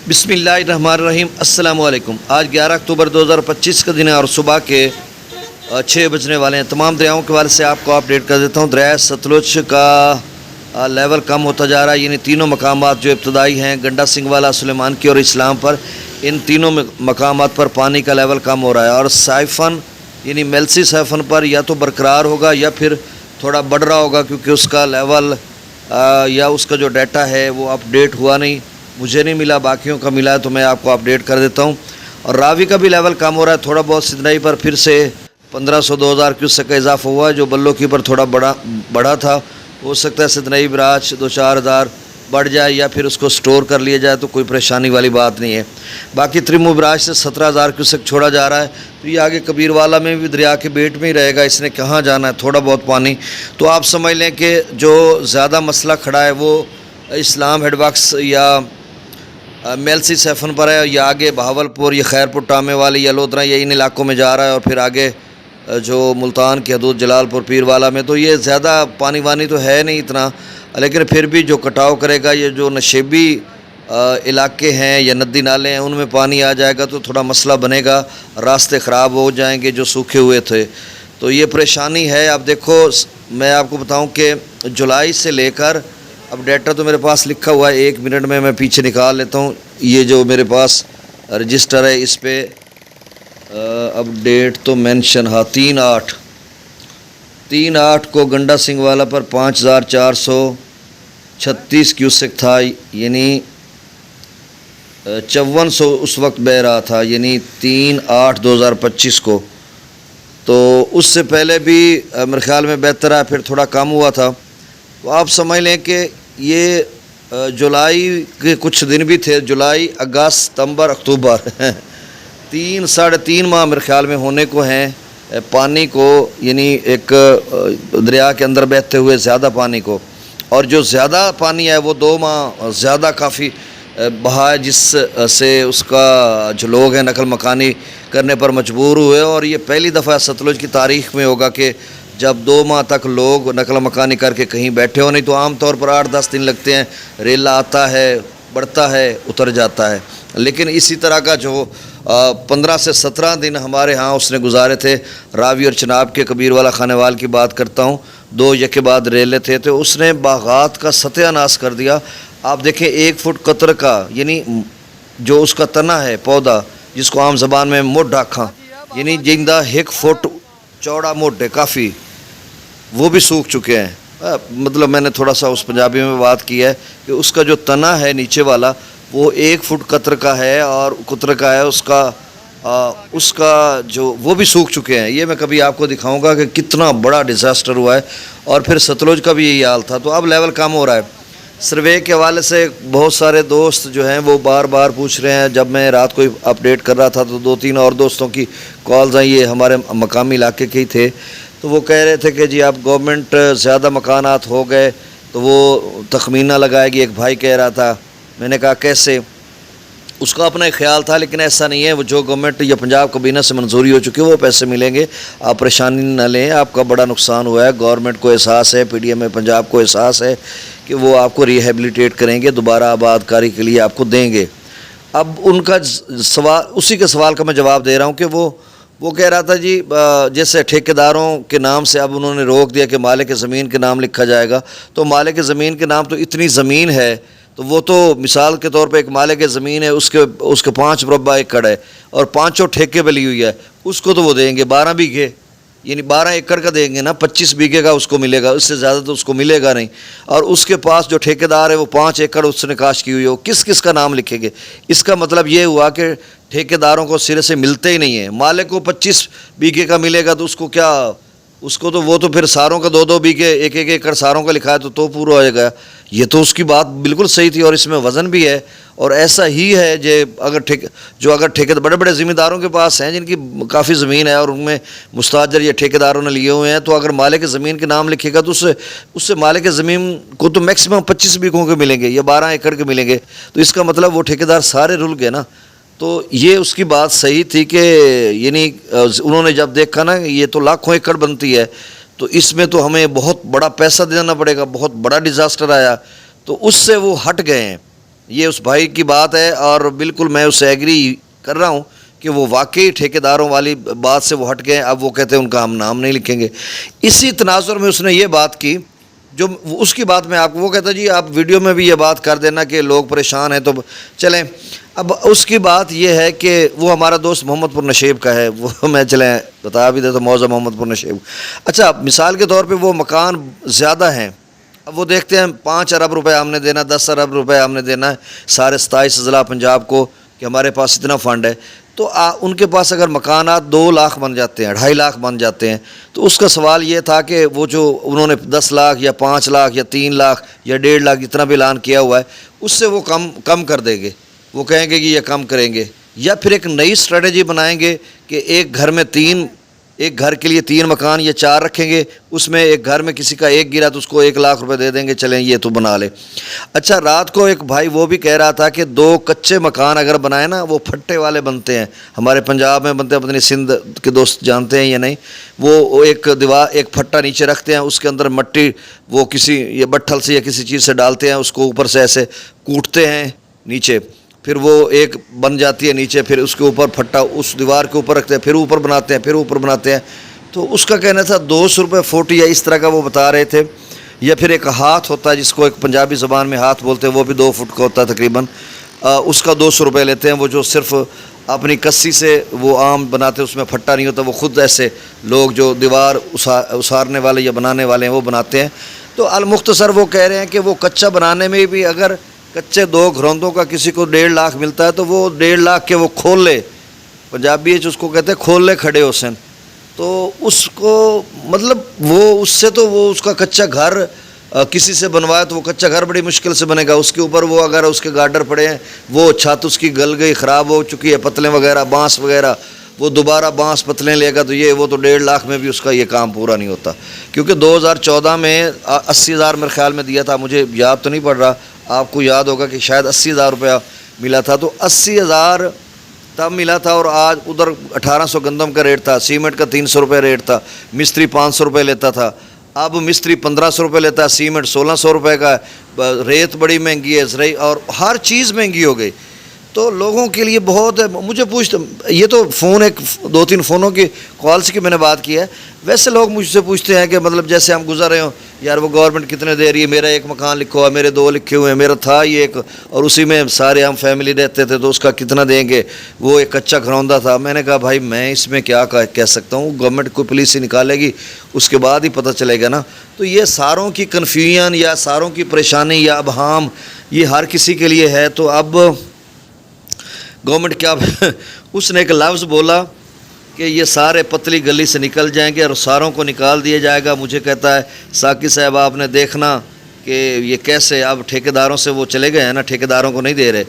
بسم اللہ الرحمن الرحیم۔ السلام علیکم۔ آج 11 اکتوبر 2025 کا دن ہے اور صبح کے 6 بجنے والے ہیں۔ تمام دریاؤں کے بارے سے آپ کو اپڈیٹ کر دیتا ہوں۔ دریائے ستلج کا لیول کم ہوتا جا رہا ہے، یعنی تینوں مقامات جو ابتدائی ہیں گنڈا سنگھ والا، سلیمان کی اور اسلام پر، ان تینوں مقامات پر پانی کا لیول کم ہو رہا ہے اور سائفن یعنی میلسی سائفن پر یا تو برقرار ہوگا یا پھر تھوڑا بڑھ رہا ہوگا، کیونکہ اس کا لیول یا اس کا جو ڈیٹا ہے وہ اپڈیٹ ہوا نہیں، مجھے نہیں ملا، باقیوں کا ملا ہے تو میں آپ کو اپڈیٹ کر دیتا ہوں۔ اور راوی کا بھی لیول کم ہو رہا ہے تھوڑا بہت، سدنائی پر پھر سے 1500-2000 کیوسیک کا اضافہ ہوا ہے، جو بلو کی پر تھوڑا بڑا تھا، ہو سکتا ہے سدنائی براج 2-4 ہزار بڑھ جائے یا پھر اس کو سٹور کر لیا جائے، تو کوئی پریشانی والی بات نہیں ہے۔ باقی تریمو براج سے 17,000 کیوسیک چھوڑا جا رہا ہے، تو یہ آگے کبیر والا میں بھی دریا کے بیٹ میں ہی رہے گا، اس نے کہاں جانا ہے، تھوڑا بہت پانی۔ تو آپ سمجھ لیں کہ جو زیادہ مسئلہ کھڑا ہے وہ اسلام ہیڈ باکس یا میلسی سیفن پر ہے، یا آگے بہاولپور یا خیرپور ٹامے والے یا لودھرا یا ان علاقوں میں جا رہا ہے، اور پھر آگے جو ملتان کی حدود جلال پور پیر والا میں، تو یہ زیادہ پانی وانی تو ہے نہیں اتنا، لیکن پھر بھی جو کٹاؤ کرے گا، یہ جو نشیبی علاقے ہیں یا ندی نالے ہیں ان میں پانی آ جائے گا تو تھوڑا مسئلہ بنے گا، راستے خراب ہو جائیں گے جو سوکھے ہوئے تھے، تو یہ پریشانی ہے۔ اب دیکھو میں آپ کو بتاؤں کہ جولائی سے لے کر اب ڈیٹا تو میرے پاس لکھا ہوا ہے، 1 منٹ میں پیچھے نکال لیتا ہوں، یہ جو میرے پاس رجسٹر ہے اس پہ اب ڈیٹ تو مینشن، ہاں 3/8 کو گنڈا سنگھ والا پر 5436 کیوسیک تھا، یعنی 5400 اس وقت بہ رہا تھا، یعنی 3/8/2025 کو، تو اس سے پہلے بھی میرے خیال میں بہتر ہے، پھر تھوڑا کم ہوا تھا۔ تو آپ سمجھ لیں کہ یہ جولائی کے کچھ دن بھی تھے، جولائی، اگست، ستمبر، اکتوبر 3-3.5 ماہ میرے خیال میں ہونے کو ہیں پانی کو، یعنی ایک دریا کے اندر بہتے ہوئے زیادہ پانی کو، اور جو زیادہ پانی ہے وہ 2 ماہ زیادہ کافی بہا ہے، جس سے اس کا جو لوگ ہیں نقل مکانی کرنے پر مجبور ہوئے، اور یہ پہلی دفعہ ستلج کی تاریخ میں ہوگا کہ جب 2 ماہ تک لوگ نقل مکانی کر کے کہیں بیٹھے ہو، نہیں تو عام طور پر 8-10 دن لگتے ہیں، ریلا آتا ہے، بڑھتا ہے، اتر جاتا ہے، لیکن اسی طرح کا جو 15 سے 17 دن ہمارے ہاں اس نے گزارے تھے۔ راوی اور چناب کے کبیر والا خانے وال کی بات کرتا ہوں، 2 یکے بعد ریلے تھے، تو اس نے باغات کا ستیہ ناش کر دیا۔ آپ دیکھیں 1 فٹ قطر کا، یعنی جو اس کا تنا ہے پودا، جس کو عام زبان میں موٹ ڈاکھاں، یعنی جندہ 1 فٹ چوڑا موٹے کافی، وہ بھی سوکھ چکے ہیں۔ مطلب میں نے تھوڑا سا اس پنجابی میں بات کی ہے کہ اس کا جو تنا ہے نیچے والا وہ 1 فٹ قطر کا ہے، اور قطر کا ہے اس کا جو وہ بھی سوکھ چکے ہیں۔ یہ میں کبھی آپ کو دکھاؤں گا کہ کتنا بڑا ڈیزاسٹر ہوا ہے، اور پھر ستلج کا بھی یہی حال تھا، تو اب لیول کم ہو رہا ہے۔ سروے کے حوالے سے بہت سارے دوست جو ہیں وہ بار بار پوچھ رہے ہیں، جب میں رات کو اپڈیٹ کر رہا تھا تو 2-3 اور دوستوں کی کالز آئیں، یہ ہمارے مقامی علاقے کے ہی تھے، تو وہ کہہ رہے تھے کہ جی اب گورنمنٹ زیادہ مکانات ہو گئے تو وہ تخمینہ لگائے گی، ایک بھائی کہہ رہا تھا، میں نے کہا کیسے، اس کا اپنا ایک خیال تھا، لیکن ایسا نہیں ہے، وہ جو گورنمنٹ یا پنجاب کابینہ سے منظوری ہو چکی ہے وہ پیسے ملیں گے، آپ پریشانی نہ لیں، آپ کا بڑا نقصان ہوا ہے، گورنمنٹ کو احساس ہے، پی ڈی ایم پنجاب کو احساس ہے کہ وہ آپ کو ریہیبلیٹیٹ کریں گے، دوبارہ آباد کاری کے لیے آپ کو دیں گے۔ اب ان کا سوال، اسی کے سوال کا میں جواب دے رہا ہوں کہ وہ کہہ رہا تھا جی جیسے ٹھیکیداروں کے نام سے اب انہوں نے روک دیا کہ مالک زمین کے نام لکھا جائے گا، تو مالک زمین کے نام تو اتنی زمین ہے، تو وہ تو مثال کے طور پہ ایک مالک زمین ہے، اس کے 5 مربع ایکڑ ہے، اور 5 ٹھیکے پہ لی ہوئی ہے، اس کو تو وہ دیں گے 12 بیگھے، یعنی 12 ایکڑ کا دیں گے نا، 25 بیگھے کا اس کو ملے گا، اس سے زیادہ تو اس کو ملے گا نہیں، اور اس کے پاس جو ٹھیکیدار ہے وہ 5 ایکڑ اس نے کاشت کی ہوئی ہے، وہ کس کا نام لکھیں گے؟ اس کا مطلب یہ ہوا کہ ٹھیکیداروں کو سرے سے ملتے ہی نہیں ہیں، مالک کو 25 بیگھے کا ملے گا تو اس کو کیا، اس کو تو وہ تو پھر ساروں کا 2-2 بیگھے 1-1 ایکڑ ساروں کا لکھا ہے تو پورا ہو جائے گا۔ یہ تو اس کی بات بالکل صحیح تھی، اور اس میں وزن بھی ہے، اور ایسا ہی ہے اگر ٹھیکے بڑے بڑے ذمہ داروں کے پاس ہیں جن کی کافی زمین ہے اور ان میں مستاجر یا ٹھیکیداروں نے لیے ہوئے ہیں، تو اگر مالک زمین کے نام لکھے گا تو اس سے مالک زمین کو تو میکسیمم 25 بیگھوں کے ملیں گے یا 12 ایکڑ کے ملیں گے، تو اس کا مطلب وہ ٹھیکیدار سارے رل گئے نا۔ تو یہ اس کی بات صحیح تھی کہ یعنی انہوں نے جب دیکھا نا یہ تو لاکھوں ایکڑ بنتی ہے، تو اس میں تو ہمیں بہت بڑا پیسہ دینا پڑے گا، بہت بڑا ڈیزاسٹر آیا، تو اس سے وہ ہٹ گئے ہیں۔ یہ اس بھائی کی بات ہے اور بالکل میں اس سے ایگری کر رہا ہوں کہ وہ واقعی ٹھیکیداروں والی بات سے وہ ہٹ گئے. اب وہ کہتے ہیں ان کا ہم نام نہیں لکھیں گے. اسی تناظر میں اس نے یہ بات کی جو اس کی بات میں آپ کو وہ کہتا جی آپ ویڈیو میں بھی یہ بات کر دینا کہ لوگ پریشان ہیں تو چلیں. اب اس کی بات یہ ہے کہ وہ ہمارا دوست محمد پور نشیب کا ہے, وہ میں چلیں بتا بھی دیتا موضوع محمد پور نشیب. اچھا مثال کے طور پہ وہ مکان زیادہ ہیں, اب وہ دیکھتے ہیں 5 ارب روپے ہم نے دینا, 10 ارب روپے ہم نے دینا ہے سارے 27 اضلاع پنجاب کو کہ ہمارے پاس اتنا فنڈ ہے. تو ان کے پاس اگر مکانات 2 لاکھ بن جاتے ہیں, 2.5 لاکھ بن جاتے ہیں, تو اس کا سوال یہ تھا کہ وہ جو انہوں نے 10 لاکھ یا 5 لاکھ یا 3 لاکھ یا 1.5 لاکھ جتنا بھی اعلان کیا ہوا ہے اس سے وہ کم کر دیں گے. وہ کہیں گے کہ یہ کم کریں گے, یا پھر ایک نئی اسٹریٹجی بنائیں گے کہ ایک گھر میں ایک گھر کے لیے 3 مکان یا 4 رکھیں گے, اس میں ایک گھر میں کسی کا ایک گرا تو اس کو 1 لاکھ روپے دے دیں گے, چلیں یہ تو بنا لے. اچھا رات کو ایک بھائی وہ بھی کہہ رہا تھا کہ 2 کچے مکان اگر بنائے نا وہ پھٹے والے بنتے ہیں, ہمارے پنجاب میں بنتے ہیں, پتہ نہیں سندھ کے دوست جانتے ہیں یا نہیں, وہ ایک دیوار ایک پھٹا نیچے رکھتے ہیں, اس کے اندر مٹی وہ کسی یہ بٹھل سے یا کسی چیز سے ڈالتے ہیں, اس کو اوپر سے ایسے کوٹتے ہیں نیچے, پھر وہ ایک بن جاتی ہے نیچے, پھر اس کے اوپر پھٹا اس دیوار کے اوپر رکھتے ہیں, پھر اوپر بناتے ہیں, پھر اوپر بناتے ہیں. تو اس کا کہنا تھا 200 روپے فوٹ یا اس طرح کا وہ بتا رہے تھے. یا پھر ایک ہاتھ ہوتا ہے جس کو ایک پنجابی زبان میں ہاتھ بولتے ہیں, وہ بھی 2 فٹ کا ہوتا ہے تقریباً, اس کا 200 روپے لیتے ہیں. وہ جو صرف اپنی کسی سے وہ عام بناتے ہیں, اس میں پھٹا نہیں ہوتا, وہ خود ایسے لوگ جو دیوار اسارنے والے یا بنانے والے ہیں وہ بناتے ہیں. تو المختصر وہ کہہ رہے ہیں کہ وہ کچا بنانے میں بھی اگر کچے 2 گھروندوں کا کسی کو 1.5 لاکھ ملتا ہے تو وہ 1.5 لاکھ کے وہ کھول لے, پنجابی اس کو کہتے ہیں کھول لے کھڑے حسین. تو اس کو مطلب وہ اس سے تو وہ اس کا کچا گھر کسی سے بنوایا تو وہ کچا گھر بڑی مشکل سے بنے گا. اس کے اوپر وہ اگر اس کے گارڈر پڑے ہیں, وہ چھت اس کی گل گئی, خراب ہو چکی ہے, پتلیں وغیرہ بانس وغیرہ, وہ دوبارہ بانس پتلیں لے گا تو وہ تو 1.5 لاکھ میں بھی اس کا یہ کام پورا نہیں ہوتا. کیونکہ 2014 میں 80,000 میرے خیال میں دیا تھا, مجھے یاد تو نہیں پڑ رہا, آپ کو یاد ہوگا کہ شاید 80,000 روپیہ ملا تھا. تو 80,000 تب ملا تھا, اور آج ادھر 1800 گندم کا ریٹ تھا, سیمنٹ کا 300 روپے ریٹ تھا, مستری 500 روپے لیتا تھا, اب مستری 1500 روپے لیتا ہے, سیمنٹ 1600 روپے کا ہے, ریت بڑی مہنگی ہے زرعی, اور ہر چیز مہنگی ہو گئی. تو لوگوں کے لیے بہت ہے. مجھے پوچھتے یہ تو فون ایک 2-3 فونوں کی کالس کی میں نے بات کی ہے, ویسے لوگ مجھ سے پوچھتے ہیں کہ مطلب جیسے ہم گزر رہے ہوں, یار وہ گورنمنٹ کتنے دے رہی ہے, میرا 1 مکان لکھا ہوا ہے, میرے 2 لکھے ہوئے ہیں, میرا تھا یہ ایک, اور اسی میں سارے ہم فیملی رہتے تھے تو اس کا کتنا دیں گے, وہ ایک کچا گھروندا تھا. میں نے کہا بھائی میں اس میں کیا کہہ سکتا ہوں, گورنمنٹ کو پولیس ہی نکالے گی, اس کے بعد ہی پتہ چلے گا نا. تو یہ ساروں کی کنفیوژن یا ساروں کی پریشانی یا ابہام یہ ہر کسی کے لیے ہے. تو اب گورنمنٹ کیا اس نے ایک لفظ بولا کہ یہ سارے پتلی گلی سے نکل جائیں گے اور ساروں کو نکال دیا جائے گا. مجھے کہتا ہے ساقی صاحب آپ نے دیکھنا کہ یہ کیسے اب ٹھیکیداروں سے وہ چلے گئے ہیں نا, ٹھیکیداروں کو نہیں دے رہے,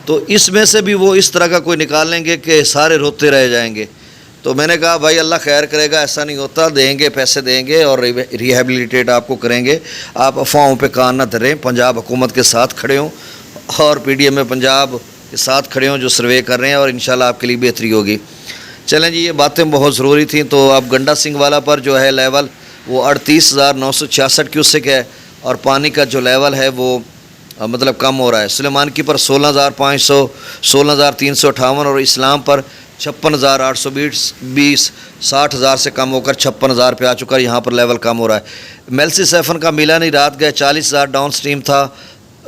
تو اس میں سے بھی وہ اس طرح کا کوئی نکال لیں گے کہ سارے روتے رہ جائیں گے. تو میں نے کہا بھائی اللہ خیر کرے گا, ایسا نہیں ہوتا, دیں گے پیسے دیں گے اور ریہیبلیٹیٹ آپ کو کریں گے. آپ افواہوں پہ کان نہ دھریں, پنجاب حکومت کے ساتھ کھڑے ہوں اور پی ڈی ایم میں پنجاب کے ساتھ کھڑے ہوں جو سروے کر رہے ہیں, اور انشاءاللہ آپ کے لیے بہتری ہوگی. چلیں جی یہ باتیں بہت ضروری تھیں. تو اب گنڈا سنگھ والا پر جو ہے لیول وہ 38,966 کیوسک ہے, اور پانی کا جو لیول ہے وہ مطلب کم ہو رہا ہے. سلیمان کی پر 16,500 16,358 اور اسلام پر 56,820 60,000 سے کم ہو کر 56,000 پہ آ چکا ہے. یہاں پر لیول کم ہو رہا ہے. میلسی سیفن کا ملا نہیں, رات گئے 40,000 ڈاؤن سٹریم تھا.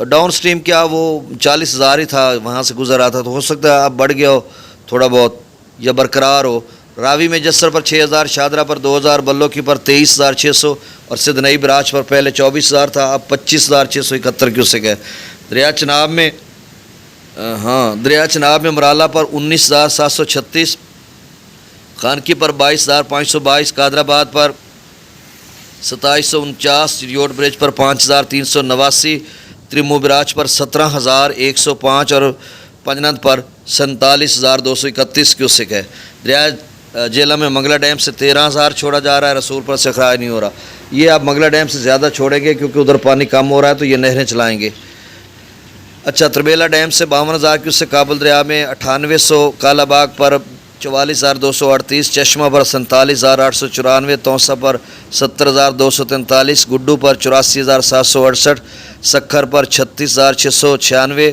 ڈاؤن سٹریم کیا وہ 40,000 ہی تھا, وہاں سے گزر رہا تھا, تو ہو سکتا ہے اب بڑھ گیا ہو تھوڑا بہت یا برقرار ہو. راوی میں جسر پر 6,000, شادرہ پر 2,000, بلو کی پر 23,600 اور سدھ نئی براج پر پہلے 24,000 تھا, اب 25,671 کیوسک ہے. دریا چناب میں مرالا پر 19,736, خانکی پر 22,522, قادر آباد پر 2,749, ریوٹ برج پر 5,389, ترمو براج پر 17,105 اور پنجنت پر 47,231 کیوسک ہے. دریا جیلم میں منگلا ڈیم سے 13,000 چھوڑا جا رہا ہے, رسول پر سے خراج نہیں ہو رہا. یہ آپ منگلا ڈیم سے زیادہ چھوڑیں گے کیونکہ ادھر پانی کم ہو رہا ہے, تو یہ نہریں چلائیں گے. اچھا تربیلا ڈیم سے 52,000 کیوسک, کابل دریا میں 9800, کالا باغ پر 44,238, چشمہ پر 47,894, توسا پر 70,243, گڈو پر 84,768, سکھر پر 36,696,